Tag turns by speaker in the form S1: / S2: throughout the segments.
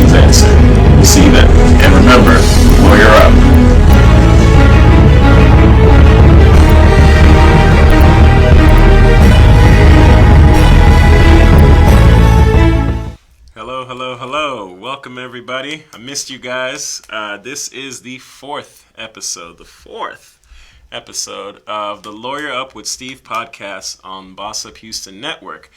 S1: questions answered. See you then. And remember, lawyer up.
S2: Hello, hello, hello. Welcome, everybody. I missed you guys. This is the fourth episode of the Lawyer Up with Steve podcast on Boss Up Houston Network.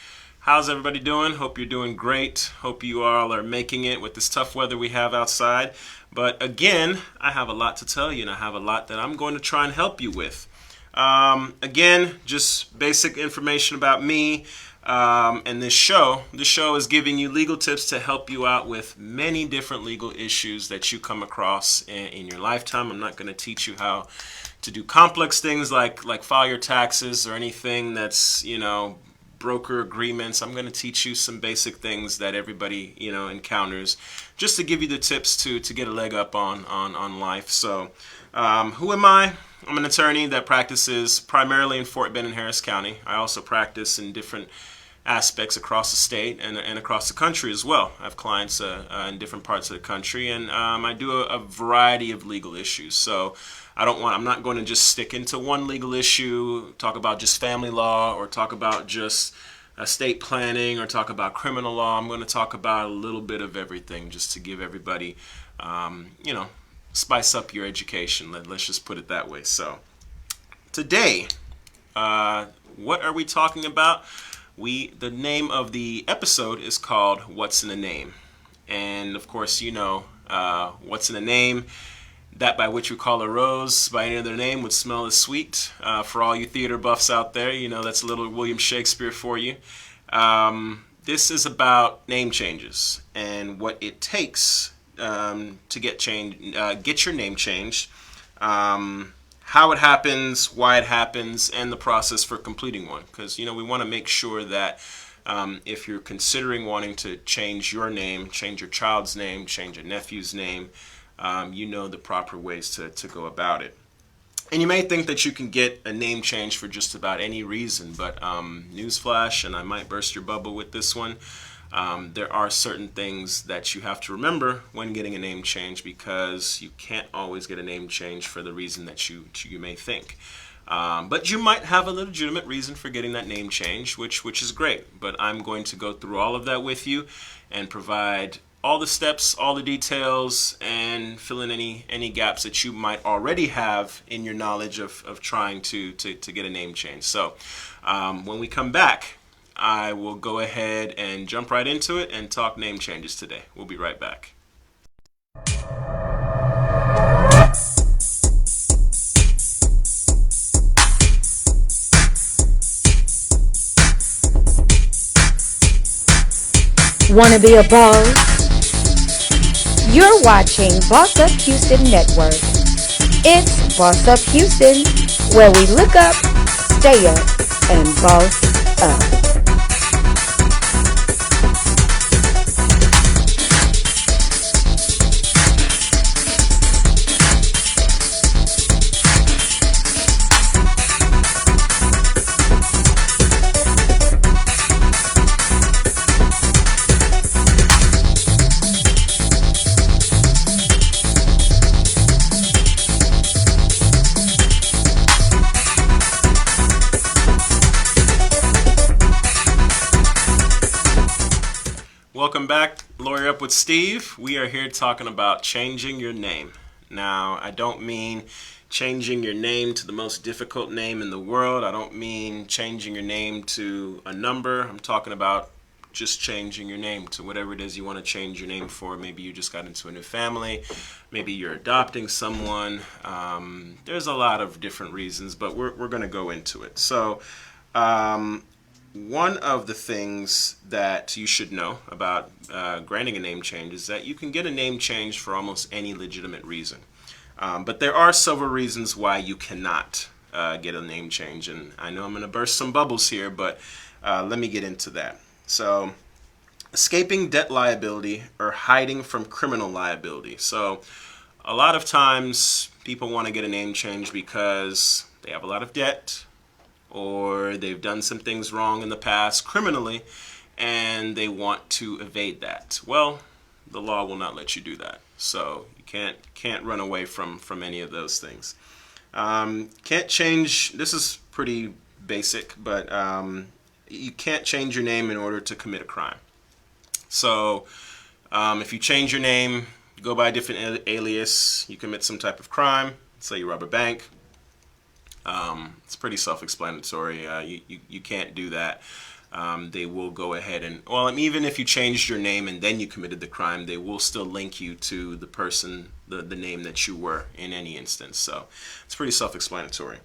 S2: How's everybody doing? Hope you're doing great. Hope you all are making it with this tough weather we have outside. But again, I have a lot to tell you, and I have a lot that I'm going to try and help you with. Again, just basic information about me. And this show is giving you legal tips to help you out with many different legal issues that you come across in your lifetime. I'm not going to teach you how to do complex things like file your taxes or anything that's, broker agreements. I'm going to teach you some basic things that everybody, encounters just to give you the tips to get a leg up on life. So, who am I? I'm an attorney that practices primarily in Fort Bend and Harris County. I also practice in different aspects across the state and across the country as well. I have clients in different parts of the country, and I do a variety of legal issues. So I'm not going to just stick into one legal issue, talk about just family law, or talk about just estate planning, or talk about criminal law. I'm going to talk about a little bit of everything just to give everybody, spice up your education. Let's just put it that way. So today, what are we talking about? The name of the episode is called What's in a Name? And of course, what's in a name? That by which we call a rose by any other name would smell as sweet. For all you theater buffs out there, that's a little William Shakespeare for you. This is about name changes and what it takes to get your name changed, how it happens, why it happens, and the process for completing one. Because we want to make sure that if you're considering wanting to change your name, change your child's name, change a nephew's name, you know the proper ways to go about it. And you may think that you can get a name change for just about any reason, but newsflash, and I might burst your bubble with this one. There are certain things that you have to remember when getting a name change, because you can't always get a name change for the reason that you may think. But you might have a legitimate reason for getting that name change, which is great. But I'm going to go through all of that with you and provide all the steps, all the details, and fill in any gaps that you might already have in your knowledge of trying to get a name change. So when we come back, I will go ahead and jump right into it and talk name changes today. We'll be right back.
S3: Wanna be a boss? You're watching Boss Up Houston Network. It's Boss Up Houston, where we look up, stay up, and boss up.
S2: Welcome back, Lawyer Up with Steve. We are here talking about changing your name. Now, I don't mean changing your name to the most difficult name in the world. I don't mean changing your name to a number. I'm talking about just changing your name to whatever it is you want to change your name for. Maybe you just got into a new family. Maybe you're adopting someone. There's a lot of different reasons, but we're going to go into it. So, one of the things that you should know about granting a name change is that you can get a name change for almost any legitimate reason. But there are several reasons why you cannot get a name change. And I know I'm going to burst some bubbles here, but let me get into that. So, escaping debt liability or hiding from criminal liability. So, a lot of times people want to get a name change because they have a lot of debt, or they've done some things wrong in the past criminally, and they want to evade that. Well, the law will not let you do that. So you can't run away from any of those things. Can't change. This is pretty basic, but you can't change your name in order to commit a crime. So if you change your name, you go by a different alias, you commit some type of crime. Say you rob a bank. It's pretty self-explanatory. You can't do that. They will go ahead and, well, even if you changed your name and then you committed the crime, they will still link you to the person, the name that you were in any instance. So it's pretty self-explanatory.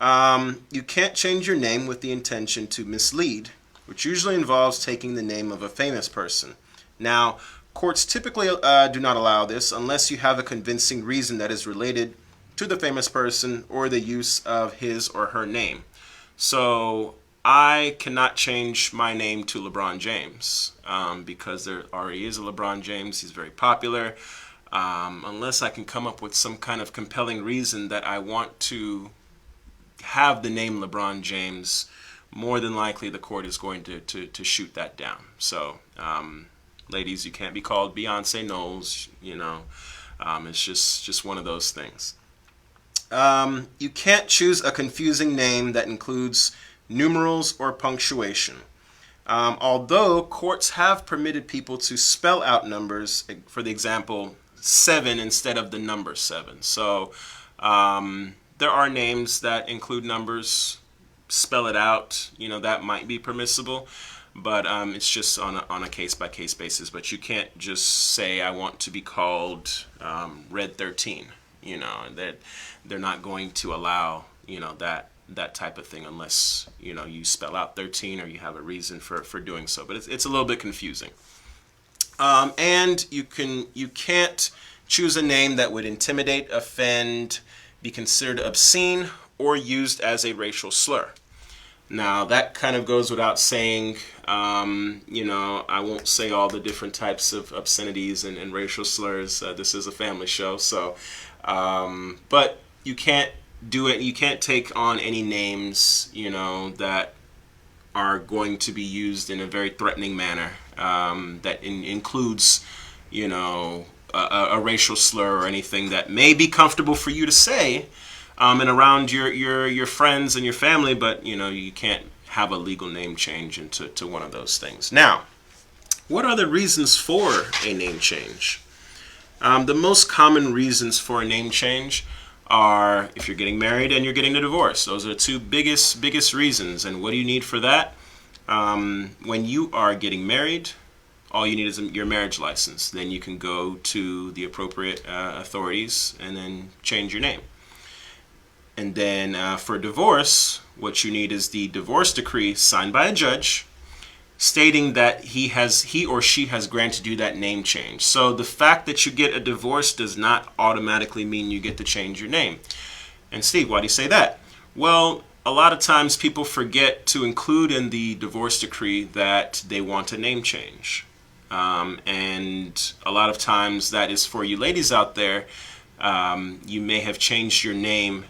S2: You can't change your name with the intention to mislead, which usually involves taking the name of a famous person. Now, courts typically do not allow this unless you have a convincing reason that is related to the famous person or the use of his or her name. So I cannot change my name to LeBron James because there already is a LeBron James. He's very popular. Unless I can come up with some kind of compelling reason that I want to have the name LeBron James, more than likely the court is going to shoot that down. So, ladies, you can't be called Beyonce Knowles. It's just one of those things. You can't choose a confusing name that includes numerals or punctuation. Although courts have permitted people to spell out numbers, for the example, 7 instead of the number 7. So there are names that include numbers, spell it out, that might be permissible, but it's just on a case-by-case basis. But you can't just say, I want to be called Red 13. That they're not going to allow that type of thing unless you spell out 13 or you have a reason for doing so. But it's a little bit confusing. And you can't choose a name that would intimidate, offend, be considered obscene, or used as a racial slur. Now that kind of goes without saying. I won't say all the different types of obscenities and racial slurs. This is a family show, so. But you can't do it. You can't take on any names, that are going to be used in a very threatening manner. That includes, a racial slur or anything that may be comfortable for you to say, and around your friends and your family. But you can't have a legal name change into one of those things. Now, what are the reasons for a name change? The most common reasons for a name change are if you're getting married and you're getting a divorce. Those are the two biggest reasons. And what do you need for that? When you are getting married, all you need is your marriage license. Then you can go to the appropriate authorities and then change your name. And then for divorce, what you need is the divorce decree signed by a judge, stating that he or she has granted you that name change. So the fact that you get a divorce does not automatically mean you get to change your name. And Steve, why do you say that? Well, a lot of times people forget to include in the divorce decree that they want a name change. And a lot of times that is for you ladies out there. You may have changed your name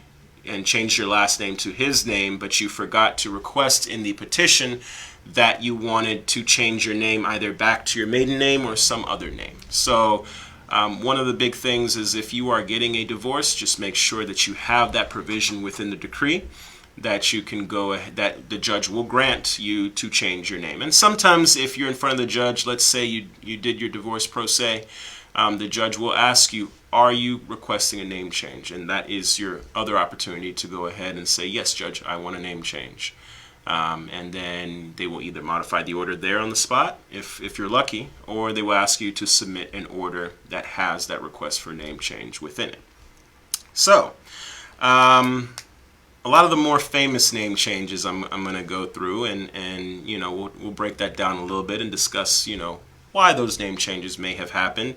S2: and changed your last name to his name, but you forgot to request in the petition that you wanted to change your name either back to your maiden name or some other name. So one of the big things is if you are getting a divorce, just make sure that you have that provision within the decree that you can go, that the judge will grant you to change your name. And sometimes if you're in front of the judge, let's say you did your divorce pro se, the judge will ask you, are you requesting a name change? And that is your other opportunity to go ahead and say, yes, judge, I want a name change. And then they will either modify the order there on the spot, if you're lucky, or they will ask you to submit an order that has that request for name change within it. So, a lot of the more famous name changes I'm going to go through, and we'll break that down a little bit and discuss, why those name changes may have happened.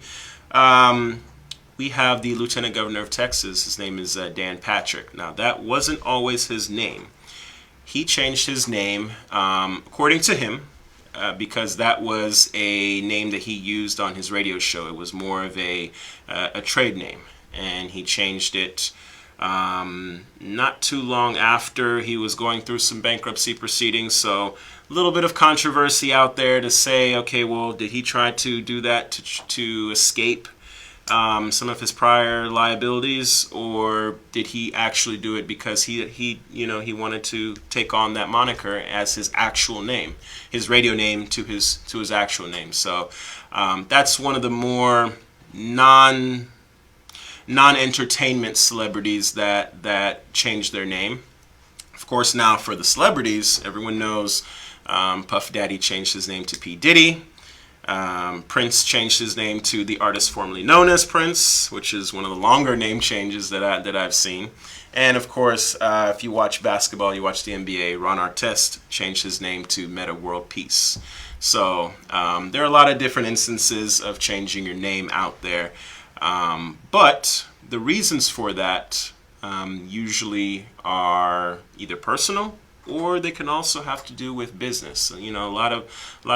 S2: We have the Lieutenant Governor of Texas. His name is Dan Patrick. Now, that wasn't always his name. He changed his name, according to him, because that was a name that he used on his radio show. It was more of a trade name, and he changed it not too long after he was going through some bankruptcy proceedings. So little bit of controversy out there to say, okay, well, did he try to do that to escape some of his prior liabilities, or did he actually do it because he wanted to take on that moniker as his actual name, his radio name to his actual name? So that's one of the more non-entertainment celebrities that changed their name. Of course, now for the celebrities, everyone knows Puff Daddy changed his name to P. Diddy. Prince changed his name to the artist formerly known as Prince, which is one of the longer name changes that I've seen. And of course, if you watch basketball, you watch the NBA, Ron Artest changed his name to Meta World Peace. So there are a lot of different instances of changing your name out there. But the reasons for that usually are either personal, or they can also have to do with business. You know, a lot of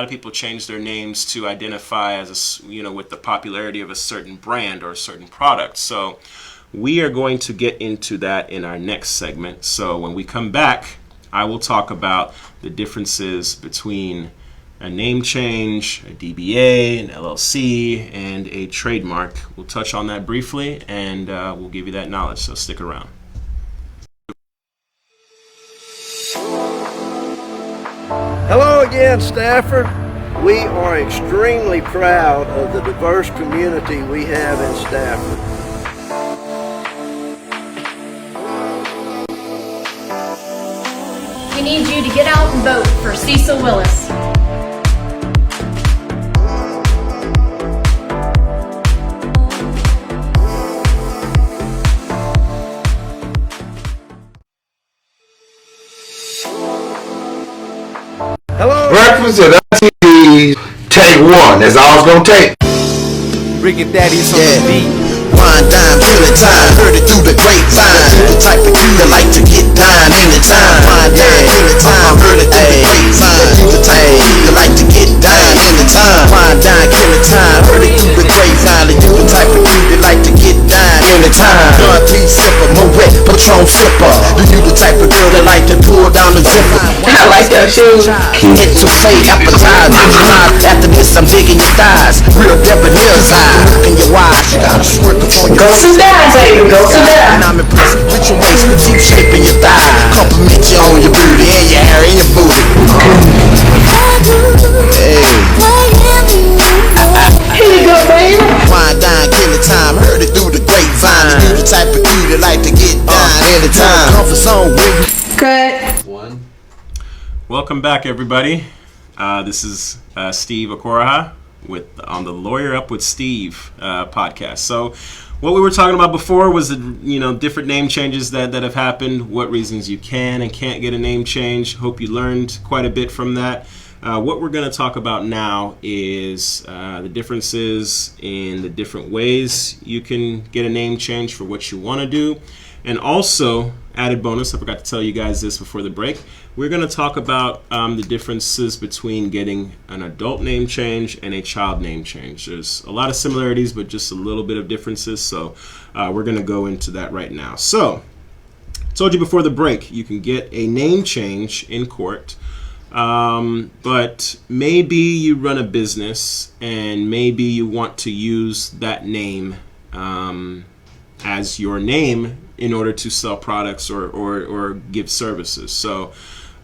S2: people change their names to identify as with the popularity of a certain brand or a certain product. So we are going to get into that in our next segment. So when we come back, I will talk about the differences between a name change, a DBA, an LLC, and a trademark. We'll touch on that briefly, and we'll give you that knowledge, so stick around.
S4: Hello again, Stafford. We are extremely proud of the diverse community we have in Stafford.
S5: We need you to get out and vote for Cecil Willis.
S4: Hello.
S6: Breakfast at TV, take one. That's all it's gonna take.
S7: Riggin' Daddy's on the beat.
S8: Wine, dime, killing time, heard it through the grapevine. The type of you that like to get dime anytime. Wine, dime, killing time, heard it through the grapevine. You the type of you that like to get dime anytime. Wine, dime, killing time, heard it through the grapevine. And you the type of you that like to get dime anytime. Northeast sipper, Moet, Patron flipper. Do you the type of girl that like to pull down the zipper?
S6: I like that shoe.
S8: Etouffee, appetizer. After this, I'm digging your thighs. Real debonair's eye. Look in your eyes, you gotta squirt before you
S6: Go sit down, baby. Go sit down.
S8: and I'm impressed with your waist, petite shape in your thigh. Compliment you on your booty and your hair and your booty. Hey.
S6: Here you go, baby.
S8: Wine, dine, killing time, heard it through the grapevine. You the type of dude that like to get dine anytime. Comfort zone with you.
S5: Cut.
S2: Welcome back, everybody. This is Steve Okoraha on the Lawyer Up with Steve podcast. So what we were talking about before was the different name changes that have happened, what reasons you can and can't get a name change. Hope you learned quite a bit from that. What we're going to talk about now is the differences in the different ways you can get a name change for what you want to do. And also, added bonus, I forgot to tell you guys this before the break, we're going to talk about the differences between getting an adult name change and a child name change. There's a lot of similarities, but just a little bit of differences. So we're going to go into that right now. So, I told you before the break, you can get a name change in court. But maybe you run a business and maybe you want to use that name as your name in order to sell products or give services. So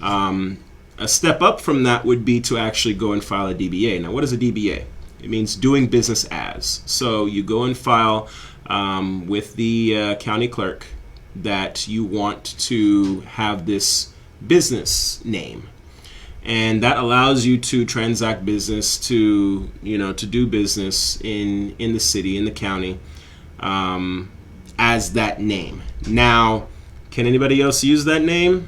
S2: a step up from that would be to actually go and file a DBA. Now, what is a DBA? It means doing business as. So you go and file with the county clerk that you want to have this business name. And that allows you to transact business, to do business in the city, in the county, as that name. Now, can anybody else use that name?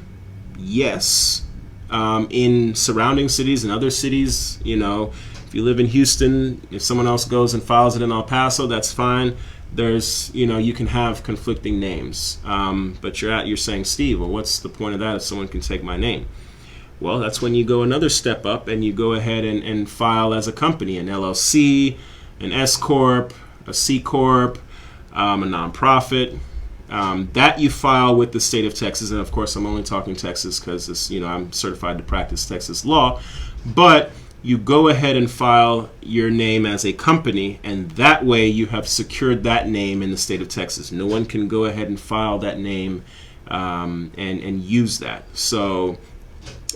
S2: Yes. In surrounding cities and other cities, if you live in Houston, if someone else goes and files it in El Paso, that's fine. There's, you can have conflicting names. But you're saying, Steve, well, what's the point of that if someone can take my name? Well, that's when you go another step up and you go ahead and file as a company, an LLC, an S Corp, a C Corp, a nonprofit, That you file with the state of Texas, and of course I'm only talking Texas because I'm certified to practice Texas law, but you go ahead and file your name as a company, and that way you have secured that name in the state of Texas. No one can go ahead and file that name and use that. So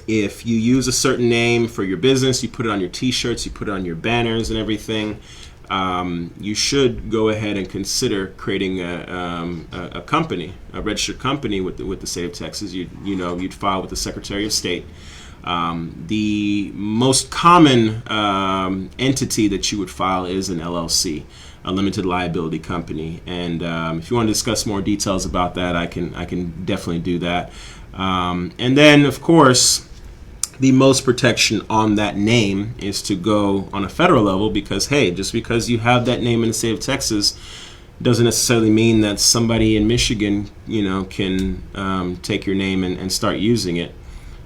S2: if you use a certain name for your business, you put it on your t-shirts, you put it on your banners and everything, you should go ahead and consider creating a company, a registered company with the state of Texas. You'd file with the Secretary of State. The most common entity that you would file is an LLC, a limited liability company. And if you want to discuss more details about that, I can definitely do that. And then, of course, the most protection on that name is to go on a federal level, because, hey, just because you have that name in the state of Texas doesn't necessarily mean that somebody in Michigan, can take your name and start using it.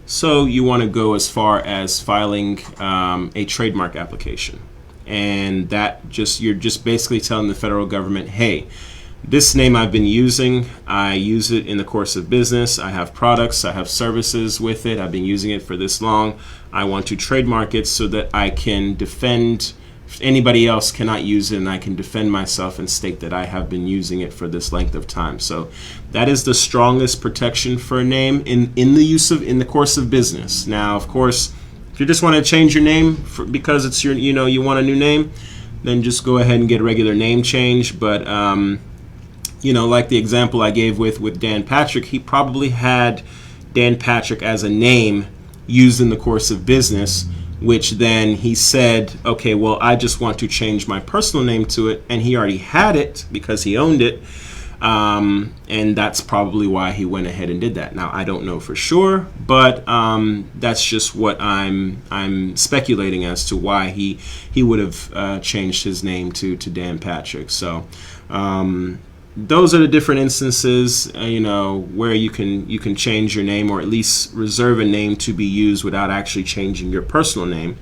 S2: So you want to go as far as filing a trademark application. And you're just basically telling the federal government, hey, this name I've been using, I use it in the course of business. I have products, I have services with it. I've been using it for this long. I want to trademark it so that I can defend, if anybody else cannot use it, and I can defend myself and state that I have been using it for this length of time. So that is the strongest protection for a name in the course of business. Now, of course, if you just want to change your name because it's you want a new name, then just go ahead and get a regular name change. But like the example I gave with Dan Patrick, he probably had Dan Patrick as a name used in the course of business, which then he said, okay, well, I just want to change my personal name to it, and he already had it because he owned it, and that's probably why he went ahead and did that. Now, I don't know for sure, but that's just what I'm speculating as to why he would have changed his name to Dan Patrick. So those are the different instances, where you can change your name, or at least reserve a name to be used without actually changing your personal name.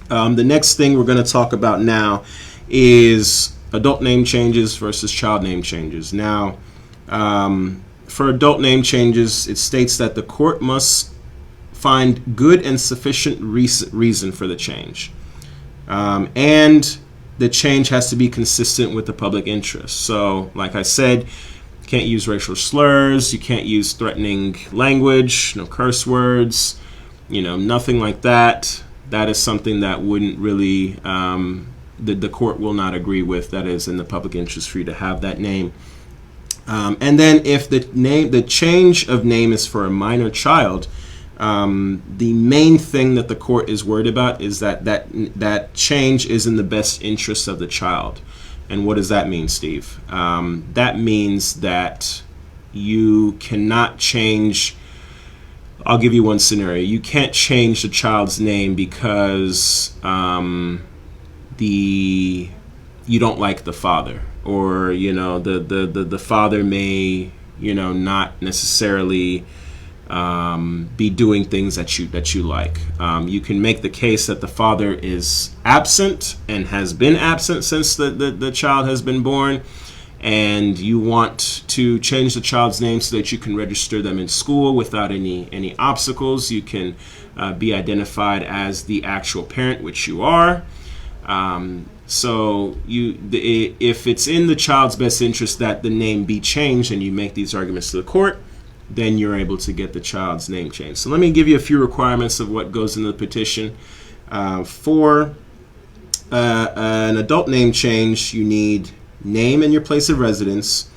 S2: The next thing we're going to talk about now is adult name changes versus child name changes. Now, for adult name changes, it states that the court must find good and sufficient reason for the change, and the change has to be consistent with the public interest. So, like I said, you can't use racial slurs, you can't use threatening language, no curse words, nothing like that. That is something that wouldn't really, the court will not agree with. That is in the public interest for you to have that name. And then if the change of name is for a minor child, the main thing that the court is worried about is that change is in the best interest of the child. And what does that mean, Steve? That means that you cannot change. I'll give you one scenario. You can't change the child's name because you don't like the father, or the father may not necessarily be doing things that you like. You can make the case that the father is absent and has been absent since the child has been born, and you want to change the child's name so that you can register them in school without any obstacles. You can be identified as the actual parent, which you are. So if it's in the child's best interest that the name be changed, and you make these arguments to the court, then you're able to get the child's name changed. So let me give you a few requirements of what goes into the petition. For an adult name change, you need name and your place of residence,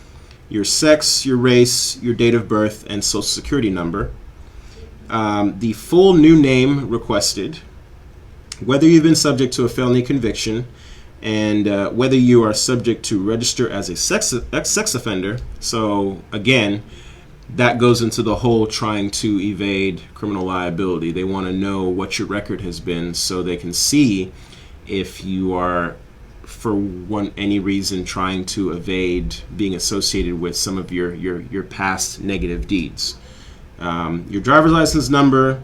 S2: your sex, your race, your date of birth, and social security number, the full new name requested, whether you've been subject to a felony conviction, and whether you are subject to register as a sex offender. So again, that goes into the whole trying to evade criminal liability. They want to know what your record has been so they can see if you are, for any reason, trying to evade being associated with some of your past negative deeds. Your driver's license number,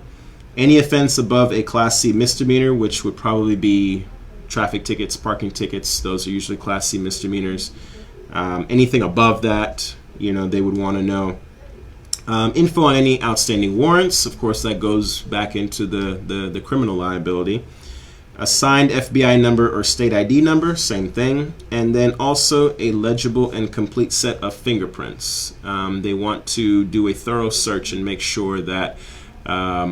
S2: any offense above a Class C misdemeanor, which would probably be traffic tickets, parking tickets. Those are usually Class C misdemeanors. Anything above that, they would want to know. Info on any outstanding warrants. Of course, that goes back into the criminal liability. A signed FBI number or state ID number, same thing. And then also a legible and complete set of fingerprints. They want to do a thorough search and make sure that, not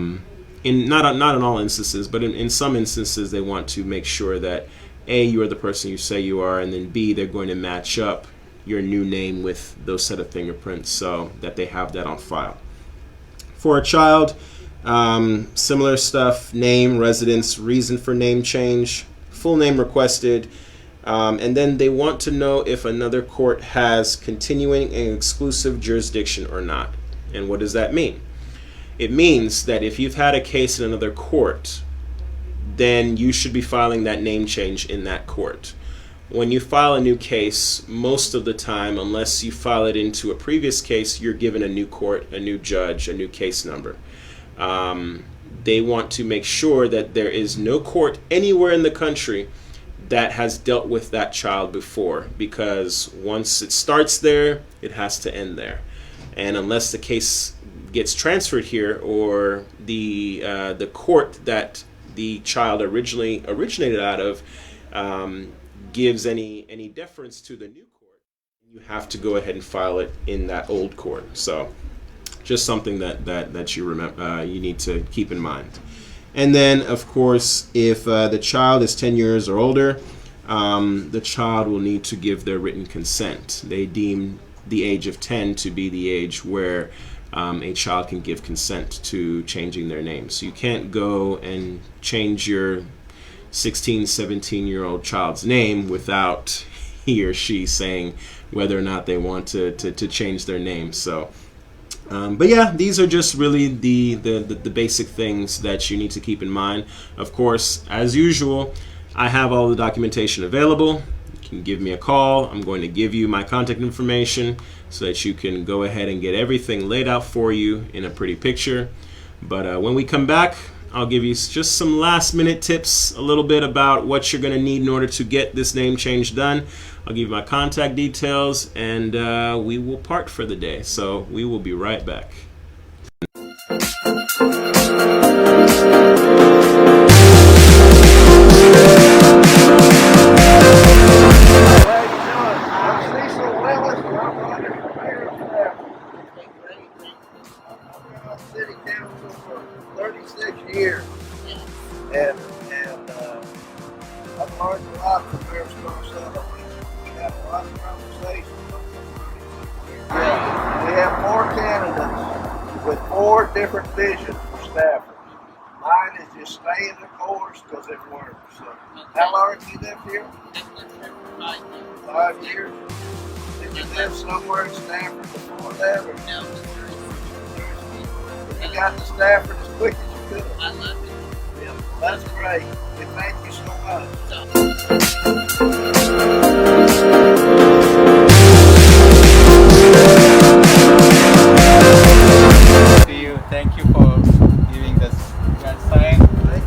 S2: in all instances, but in some instances, they want to make sure that A, you are the person you say you are, and then B, they're going to match up your new name with those set of fingerprints so that they have that on file. For a child, similar stuff: name, residence, reason for name change, full name requested, and then they want to know if another court has continuing and exclusive jurisdiction or not. And what does that mean? It means that if you've had a case in another court, then you should be filing that name change in that court. When you file a new case, most of the time, unless you file it into a previous case, you're given a new court, a new judge, a new case number. They want to make sure that there is no court anywhere in the country that has dealt with that child before, because once it starts there, it has to end there. And unless the case gets transferred here, or the court that the child originally originated out of gives any deference to the new court, you have to go ahead and file it in that old court. So just something that you remember, you need to keep in mind. And then, of course, if the child is 10 years or older, the child will need to give their written consent. They deem the age of 10 to be the age where a child can give consent to changing their name. So you can't go and change your 16, 17-year-old child's name without he or she saying whether or not they want to change their name. So, but yeah, these are just really the basic things that you need to keep in mind. Of course, as usual, I have all the documentation available. You can give me a call. I'm going to give you my contact information so that you can go ahead and get everything laid out for you in a pretty picture. But when we come back, I'll give you just some last minute tips, a little bit about what you're going to need in order to get this name change done. I'll give you my contact details, and we will part for the day. So we will be right back.
S4: City council for 36 years, and I've learned a lot from Mayor Scarcella. We have a lot of conversations over those 36 years. We have 4 candidates with 4 different visions for staffers. Mine is just stay in the course because it works. So, how long have you lived here? 5 years. Did you live somewhere in Stafford before that? Or? No, you got to Stafford as quick as you could. I love it. Yeah, that's great. And thank you so much.
S7: See you. Thank you for giving this that sign.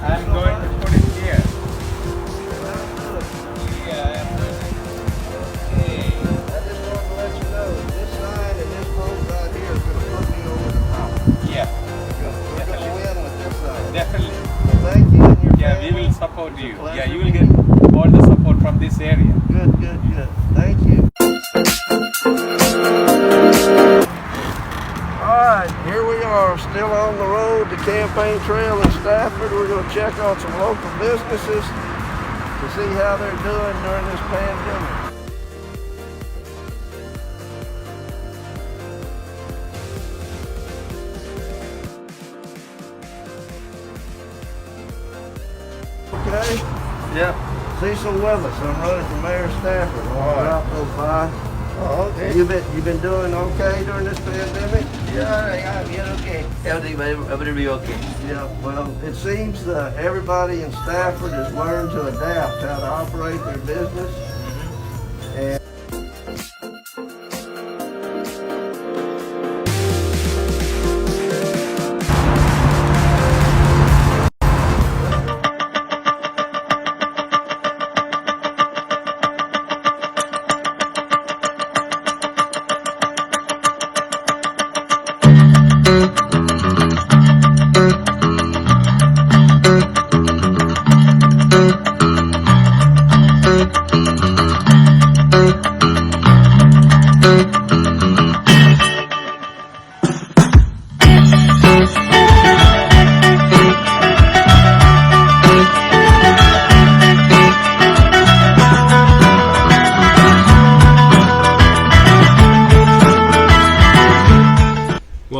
S7: I'm going to put it here. Yeah, I'm going to. Okay.
S4: I just wanted to let you know this sign and this post right here is going to put me over the top.
S7: Yeah,
S4: We're going to win with this sign.
S7: definitely.
S4: Well, thank you and your
S7: Yeah, we
S4: family.
S7: will support you.
S4: It's a pleasure
S7: Yeah, you will get all the support from this area.
S4: Good. Thank you. Alright, here we are, still on the road to Campaign Trail in Stafford. We're going to check on some local businesses to see how they're doing during this pandemic. Okay?
S7: Yeah.
S4: Cecil Willis, I'm running for Mayor Stafford. I'll drop those by.
S9: Oh, okay.
S4: You been doing okay during this pandemic?
S9: Yeah, we're okay. Everybody will be okay.
S4: Yeah, well, it seems that everybody in Stafford has learned to adapt how to operate their business. And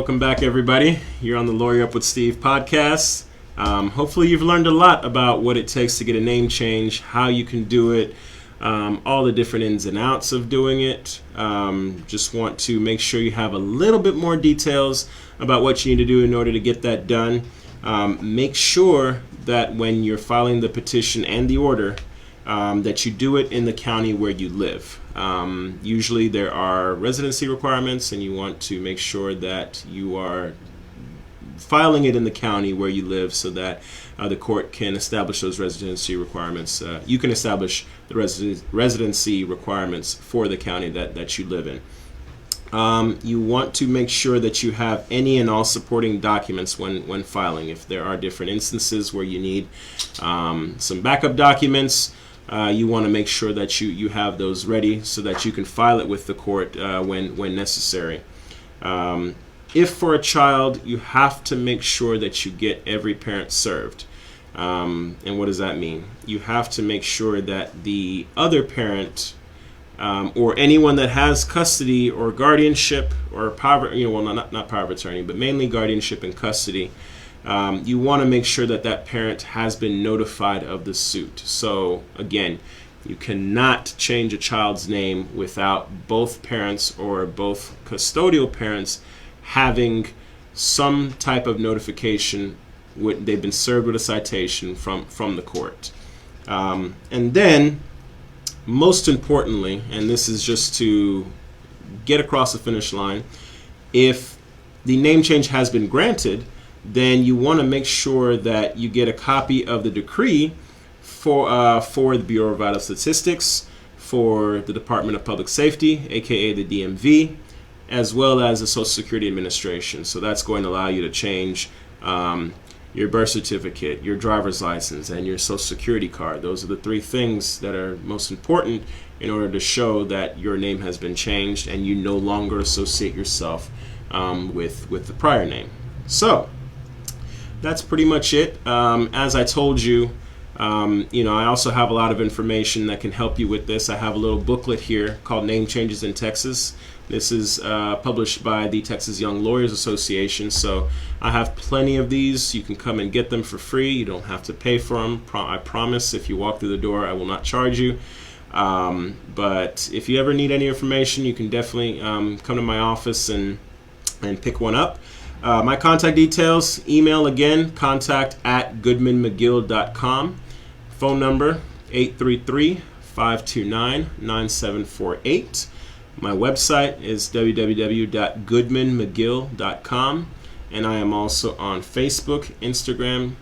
S2: Welcome back, everybody. You're on the Lawyer Up with Steve podcast. Hopefully you've learned a lot about what it takes to get a name change, how you can do it, all the different ins and outs of doing it. Just want to make sure you have a little bit more details about what you need to do in order to get that done. Make sure that when you're filing the petition and the order, that you do it in the county where you live. Usually there are residency requirements, and you want to make sure that you are filing it in the county where you live so that the court can establish those residency requirements. You can establish the residency requirements for the county that you live in. You want to make sure that you have any and all supporting documents when filing. If there are different instances where you need some backup documents, you want to make sure that you have those ready so that you can file it with the court when necessary. If for a child, you have to make sure that you get every parent served. And what does that mean? You have to make sure that the other parent or anyone that has custody or guardianship or power, not power of attorney, but mainly guardianship and custody, you want to make sure that parent has been notified of the suit. So again, you cannot change a child's name without both parents or both custodial parents having some type of notification. They've been served with a citation from the court. And then, most importantly, and this is just to get across the finish line, if the name change has been granted, then you want to make sure that you get a copy of the decree for the Bureau of Vital Statistics, for the Department of Public Safety, aka the DMV, as well as the Social Security Administration. So that's going to allow you to change your birth certificate, your driver's license, and your Social Security card. Those are the three things that are most important in order to show that your name has been changed and you no longer associate yourself with the prior name. So that's pretty much it. As I told you, I also have a lot of information that can help you with this. I have a little booklet here called Name Changes in Texas. This is published by the Texas Young Lawyers Association, so I have plenty of these. You can come and get them for free. You don't have to pay for them. I promise if you walk through the door, I will not charge you. But if you ever need any information, you can definitely come to my office and pick one up. My contact details, email again, contact@goodmanmcgill.com. Phone number, 833-529-9748. My website is www.goodmanmcgill.com, and I am also on Facebook, Instagram,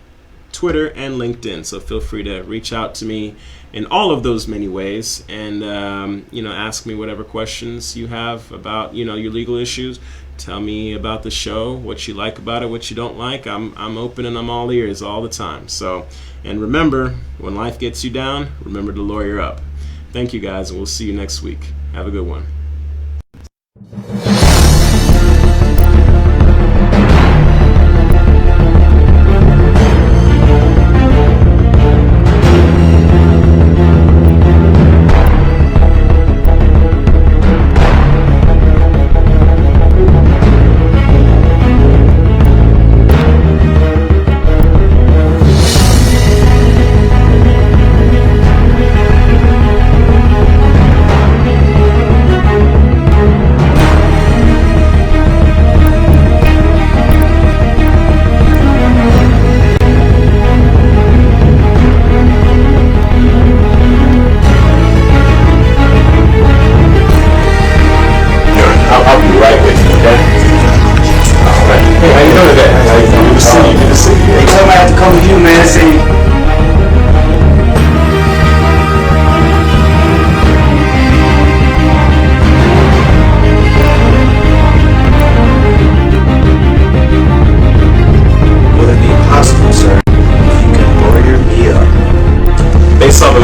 S2: Twitter, and LinkedIn. So feel free to reach out to me in all of those many ways, and ask me whatever questions you have about your legal issues. Tell me about the show, what you like about it, what you don't like. I'm open and I'm all ears all the time. So, and remember, when life gets you down, remember to lawyer up. Thank you guys, and we'll see you next week. Have a good one.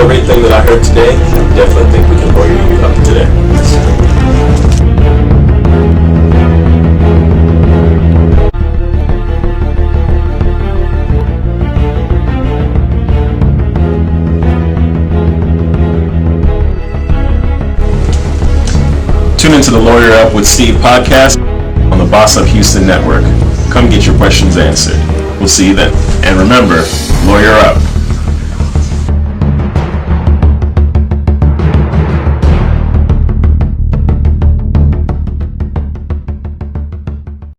S2: Everything that I heard today, I definitely think we can lawyer you up today. Tune into the Lawyer Up with Steve podcast on the
S1: Boss Up Houston Network. Come get your questions answered. We'll see you then. And remember, lawyer up.